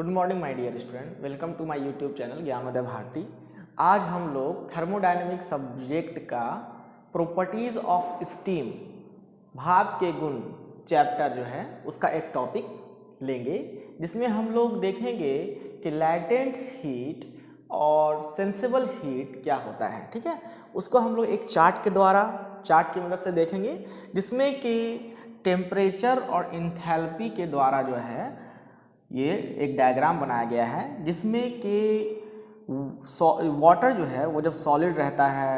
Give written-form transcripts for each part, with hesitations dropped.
Good morning my dear student, welcome to my YouTube channel Gyanoday Bharti. आज हम लोग thermodynamic subject का प्रॉपर्टीज ऑफ स्टीम, भाप के गुण चैप्टर जो है उसका एक टॉपिक लेंगे, जिसमें हम लोग देखेंगे कि लैटेंट हीट और सेंसिबल हीट क्या होता है। ठीक है, उसको हम लोग एक चार्ट की मदद से देखेंगे, जिसमें कि टेम्परेचर और इंथैल्पी के द्वारा जो है ये एक डायग्राम बनाया गया है, जिसमें कि वाटर जो है वो जब सॉलिड रहता है,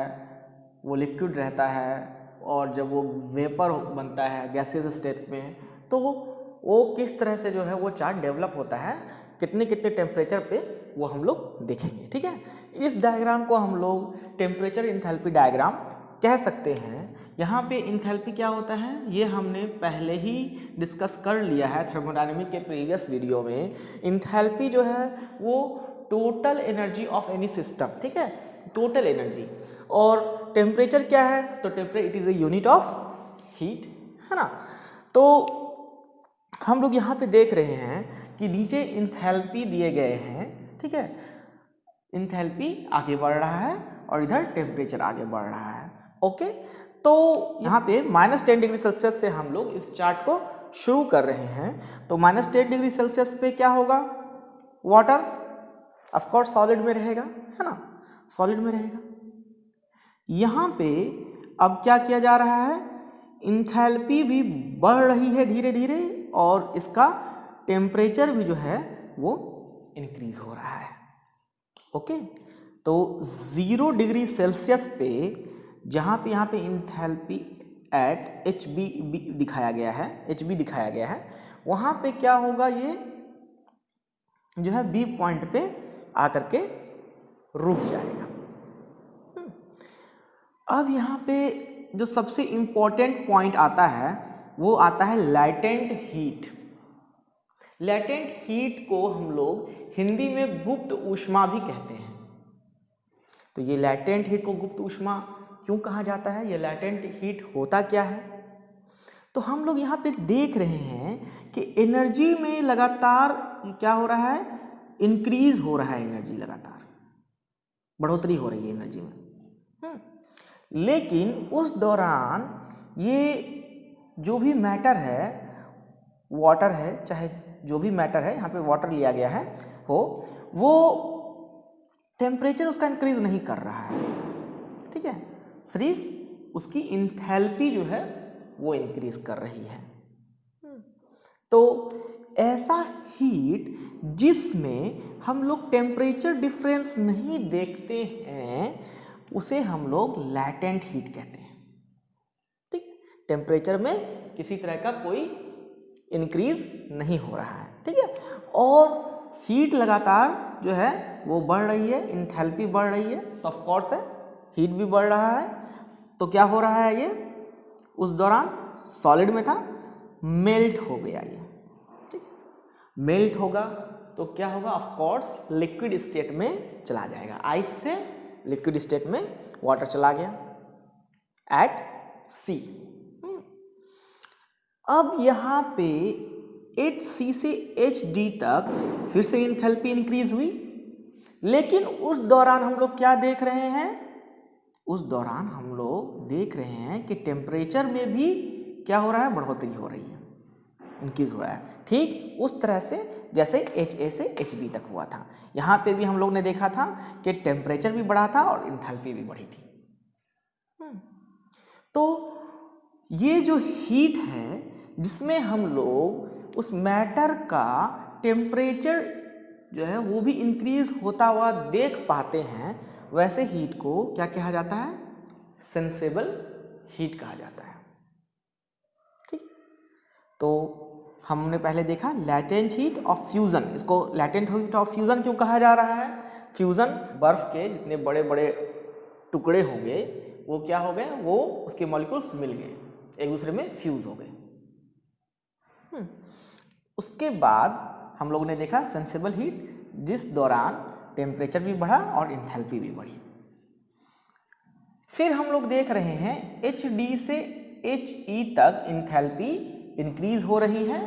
वो लिक्विड रहता है, और जब वो वेपर बनता है गैसियस स्टेट में, तो वो किस तरह से जो है वो चार्ट डेवलप होता है, कितने कितने टेम्परेचर पे, वो हम लोग देखेंगे। ठीक है, इस डायग्राम को हम लोग टेम्परेचर इंथैल्पी डायग्राम कह सकते हैं। यहाँ पे इंथैल्पी क्या होता है ये हमने पहले ही डिस्कस कर लिया है थर्मोडायनेमिक के प्रीवियस वीडियो में। इंथैल्पी जो है वो total energy of any system, ठीक है, टोटल एनर्जी। और टेम्परेचर क्या है, तो temperature it is a unit of heat, है ना। तो हम लोग यहाँ पे देख रहे हैं कि नीचे इंथैल्पी दिए गए हैं, ठीक है, इंथैल्पी आगे बढ़ रहा है और इधर टेम्परेचर आगे बढ़ रहा है। ओके, तो यहाँ पे -10 डिग्री सेल्सियस से हम लोग इस चार्ट को शुरू कर रहे हैं। तो -10 डिग्री सेल्सियस पे क्या होगा, वाटर ऑफ कोर्स सॉलिड में रहेगा, है ना, सॉलिड में रहेगा। यहाँ पे अब क्या किया जा रहा है, इंथैल्पी भी बढ़ रही है धीरे धीरे, और इसका टेम्परेचर भी जो है वो इंक्रीज हो रहा है। ओके, तो 0 डिग्री सेल्सियस पे जहाँ पे यहाँ पे इंथैल्पी एट HB दिखाया गया है, वहाँ पे क्या होगा, ये जो है B पॉइंट पे आकर के रुक जाएगा। अब यहाँ पे जो सबसे इम्पोर्टेंट पॉइंट आता है वो आता है लैटेंट हीट। लैटेंट हीट को हम लोग हिंदी में गुप्त ऊष्मा भी कहते हैं। तो ये लैटेंट हीट को गुप्त ऊष्मा क्यों कहा जाता है, ये लैटेंट हीट होता क्या है, तो हम लोग यहाँ पे देख रहे हैं कि एनर्जी में लगातार क्या हो रहा है, इंक्रीज हो रहा है, एनर्जी लगातार बढ़ोतरी हो रही है एनर्जी में। लेकिन उस दौरान ये जो भी मैटर है, वाटर है, चाहे जो भी मैटर है, यहाँ पे वाटर लिया गया है, वो टेम्परेचर उसका इंक्रीज नहीं कर रहा है, ठीक है, सिर्फ उसकी इंथैल्पी जो है वो इंक्रीज कर रही है। तो ऐसा हीट जिसमें हम लोग टेम्परेचर डिफरेंस नहीं देखते हैं, उसे हम लोग लैटेंट हीट कहते हैं। ठीक है, टेम्परेचर में किसी तरह का कोई इंक्रीज नहीं हो रहा है, ठीक है, और हीट लगातार जो है वो बढ़ रही है, इंथैल्पी बढ़ रही है, तो ऑफ कोर्स है हीट भी बढ़ रहा है। तो क्या हो रहा है, ये उस दौरान सॉलिड में था, मेल्ट हो गया ये, ठीक है, मेल्ट होगा तो क्या होगा, ऑफ कोर्स लिक्विड स्टेट में चला जाएगा, आइस से लिक्विड स्टेट में वाटर चला गया एट सी। अब यहाँ पे HC से HD तक फिर से इंथैल्पी इंक्रीज हुई, लेकिन उस दौरान हम लोग क्या देख रहे हैं, उस दौरान हम लोग देख रहे हैं कि टेम्परेचर में भी क्या हो रहा है, बढ़ोतरी हो रही है, इंक्रीज हो रहा है, ठीक उस तरह से जैसे HA से HB तक हुआ था। यहाँ पे भी हम लोग ने देखा था कि टेम्परेचर भी बढ़ा था और इंथैल्पी भी बढ़ी थी। तो ये जो हीट है जिसमें हम लोग उस मैटर का टेम्परेचर जो है वो भी इंक्रीज होता हुआ देख पाते हैं, वैसे हीट को क्या कहा जाता है, सेंसेबल हीट कहा जाता है। ठीक, तो हमने पहले देखा लैटेंट हीट ऑफ फ्यूजन। इसको लैटेंट हीट ऑफ फ्यूजन क्यों कहा जा रहा है, फ्यूजन बर्फ के जितने बड़े बड़े टुकड़े होंगे वो क्या हो गए, वो उसके मॉलिक्यूल्स मिल गए, एक दूसरे में फ्यूज हो गए। उसके बाद हम लोगों ने देखा सेंसिबल हीट, जिस दौरान टेम्परेचर भी बढ़ा और इंथैल्पी भी बढ़ी। फिर हम लोग देख रहे हैं HD से HE तक इंथैल्पी इंक्रीज हो रही है,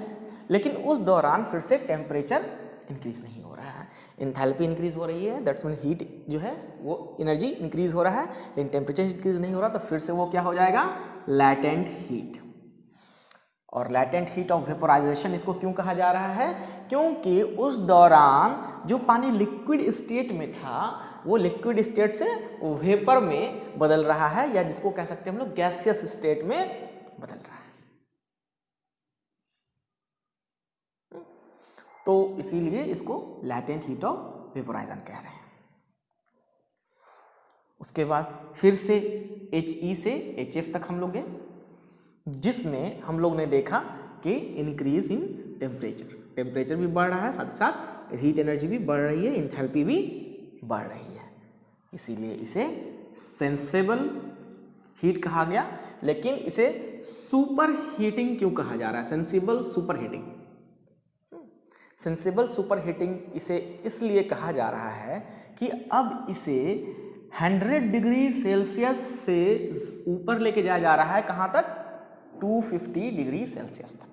लेकिन उस दौरान फिर से टेम्परेचर इंक्रीज नहीं हो रहा है। इंथैल्पी इंक्रीज हो रही है, दैट्स मीन हीट जो है वो एनर्जी इंक्रीज हो रहा है, लेकिन टेम्परेचर इंक्रीज नहीं हो रहा, तो फिर से वो क्या हो जाएगा, लैटेंट हीट। और लैटेंट हीट ऑफ वेपोराइजेशन इसको क्यों कहा जा रहा है, क्योंकि उस दौरान जो पानी लिक्विड स्टेट में था वो लिक्विड स्टेट से वेपर में बदल रहा है, या जिसको कह सकते हैं हम लोग गैसियस स्टेट में बदल रहा है। तो इसीलिए इसको लैटेंट हीट ऑफ वेपोराइजेशन कह रहे हैं। उसके बाद फिर से HE से HF तक हम लोग गए, जिसमें हम लोग ने देखा कि इंक्रीज इन टेम्परेचर भी बढ़ रहा है, साथ ही साथ हीट एनर्जी भी बढ़ रही है, इंथैल्पी भी बढ़ रही है, इसीलिए इसे सेंसेबल हीट कहा गया। लेकिन इसे सुपर हीटिंग क्यों कहा जा रहा है, sensible super heating? Sensible super heating इसे इसलिए कहा जा रहा है कि अब इसे 100 डिग्री सेल्सियस से ऊपर लेके जाया जा रहा है, कहाँ तक, 250 डिग्री सेल्सियस तक,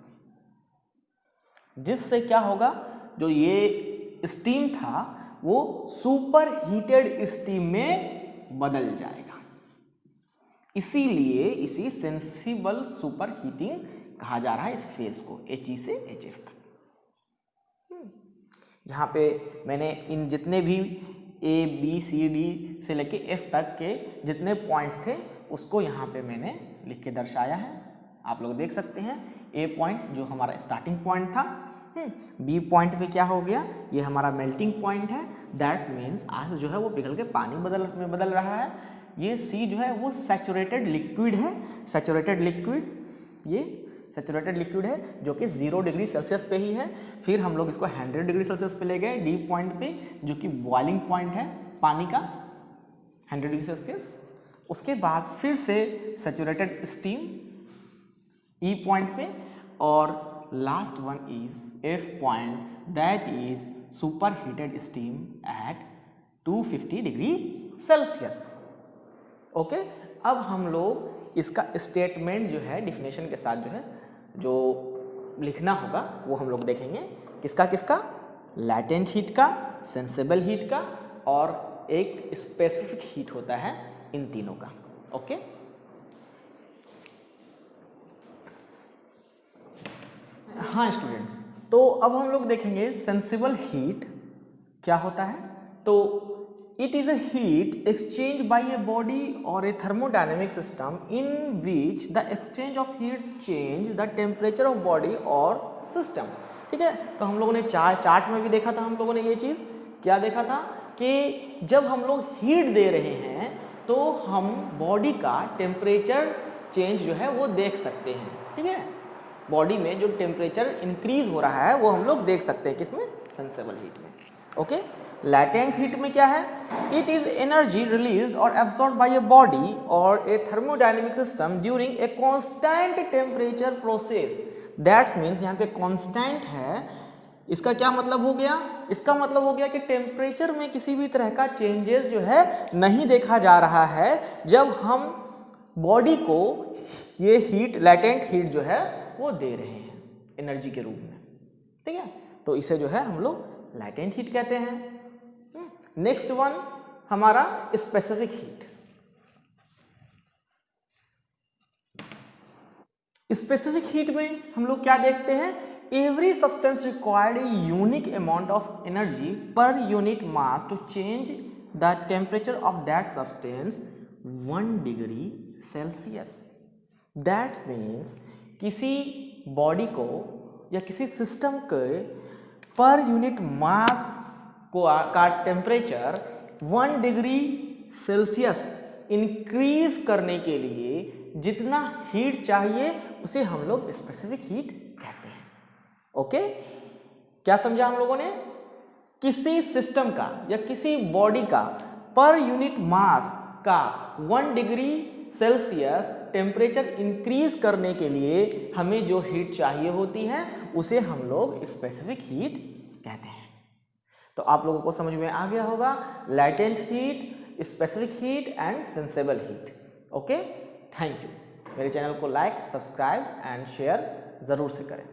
जिससे क्या होगा, जो ये स्टीम था वो सुपर हीटेड स्टीम में बदल जाएगा। इसीलिए इसी सेंसिबल सुपर हीटिंग कहा जा रहा है इस फेज को, HE से HF तक। यहाँ पे मैंने इन जितने भी A B C D से लेके F तक के जितने पॉइंट्स थे उसको यहाँ पे मैंने लिख के दर्शाया है, आप लोग देख सकते हैं। A पॉइंट जो हमारा स्टार्टिंग पॉइंट था, B पॉइंट पे क्या हो गया, ये हमारा मेल्टिंग पॉइंट है, दैट्स मीन्स आइस जो है वो पिघल के पानी में बदल रहा है। ये C जो है वो सैचुरेटेड लिक्विड है, सैचुरेटेड लिक्विड है जो कि 0 डिग्री सेल्सियस पे ही है। फिर हम लोग इसको 100 डिग्री सेल्सियस पे ले गए D पॉइंट पे, जो कि बॉइलिंग पॉइंट है पानी का, 100 डिग्री सेल्सियस। उसके बाद फिर से सैचुरेटेड स्टीम E पॉइंट पे, और last one is F point, that is super heated steam eight 250 degree Celsius. Okay, अब हम लोग इसका स्टेटमेंट जो है डिफिनेशन के साथ जो है जो लिखना होगा वो हम लोग देखेंगे, किसका, लैटेंट हीट का, सेंसेबल हीट का, और एक स्पेसिफिक हीट होता है इन तीनों का। ओके, हाँ स्टूडेंट्स, तो अब हम लोग देखेंगे सेंसिबल हीट क्या होता है। तो it is a heat exchanged by a body or a thermodynamic system in which the exchange of heat change the temperature of body or system। ठीक है, तो हम लोगों ने चार्ट में भी देखा था, हम लोगों ने ये चीज़ क्या देखा था कि जब हम लोग हीट दे रहे हैं तो हम बॉडी का टेम्परेचर चेंज जो है वो देख सकते हैं। ठीक है, बॉडी में जो टेम्परेचर इंक्रीज हो रहा है वो हम लोग देख सकते हैं, किसमें, सेंसेबल हीट में। ओके, लैटेंट हीट में क्या है, इट इज एनर्जी रिलीज्ड और एब्सॉर्ब्ड बाय ए बॉडी और a thermodynamic system during a constant temperature process. That's means यहाँ पे कांस्टेंट है, इसका क्या मतलब हो गया, इसका मतलब हो गया कि टेम्परेचर में किसी भी तरह का चेंजेस जो है नहीं देखा जा रहा है जब हम बॉडी को ये हीट, लैटेंट हीट जो है वो दे रहे हैं एनर्जी के रूप में। ठीक है, तो इसे जो है हम लोग लैटेंट हीट कहते हैं। नेक्स्ट वन हमारा स्पेसिफिक हीट। स्पेसिफिक हीट में हम लोग क्या देखते हैं, every substance required a unique amount of energy per unit mass to change the temperature of that substance 1 degree Celsius. That's means किसी बॉडी को या किसी सिस्टम के पर यूनिट मास का टेम्परेचर 1 डिग्री सेल्सियस इंक्रीज करने के लिए जितना हीट चाहिए उसे हम लोग स्पेसिफिक हीट कहते हैं। ओके, क्या समझा हम लोगों ने, किसी सिस्टम का या किसी बॉडी का पर यूनिट मास का 1 डिग्री सेल्सियस टेम्परेचर इंक्रीज करने के लिए हमें जो हीट चाहिए होती है उसे हम लोग स्पेसिफिक हीट कहते हैं। तो आप लोगों को समझ में आ गया होगा latent heat, specific heat and sensible heat. Okay, thank you. मेरे चैनल को लाइक, सब्सक्राइब एंड शेयर ज़रूर से करें।